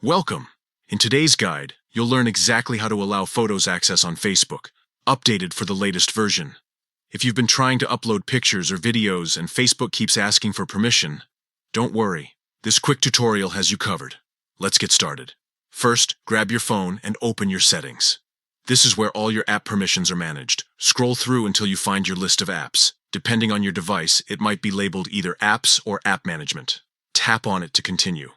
Welcome! In today's guide, you'll learn exactly how to allow photos access on Facebook, updated for the latest version. If you've been trying to upload pictures or videos and Facebook keeps asking for permission, don't worry. This quick tutorial has you covered. Let's get started. First, grab your phone and open your settings. This is where all your app permissions are managed. Scroll through until you find your list of apps. Depending on your device, it might be labeled either Apps or App Management. Tap on it to continue.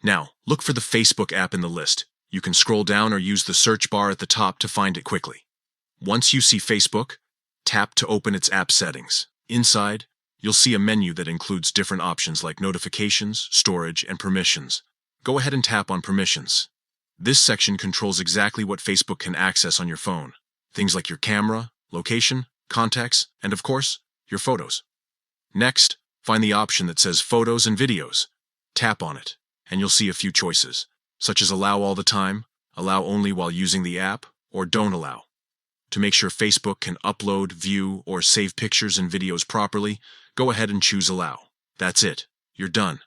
Now, look for the Facebook app in the list. You can scroll down or use the search bar at the top to find it quickly. Once you see Facebook, tap to open its app settings. Inside, you'll see a menu that includes different options like notifications, storage, and permissions. Go ahead and tap on Permissions. This section controls exactly what Facebook can access on your phone. Things like your camera, location, contacts, and of course, your photos. Next, find the option that says Photos and Videos. Tap on it, and you'll see a few choices, such as Allow all the time, Allow only while using the app, or Don't allow. To make sure Facebook can upload, view, or save pictures and videos properly, go ahead and choose Allow. That's it. You're done.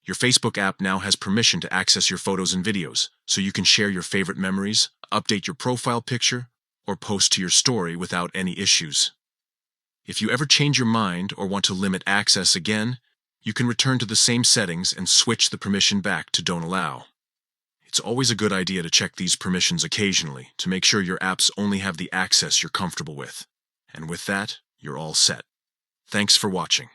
Your Facebook app now has permission to access your photos and videos, so you can share your favorite memories, update your profile picture, or post to your story without any issues. If you ever change your mind or want to limit access again, you can return to the same settings and switch the permission back to Don't allow. It's always a good idea to check these permissions occasionally to make sure your apps only have the access you're comfortable with. And with that, you're all set. Thanks for watching.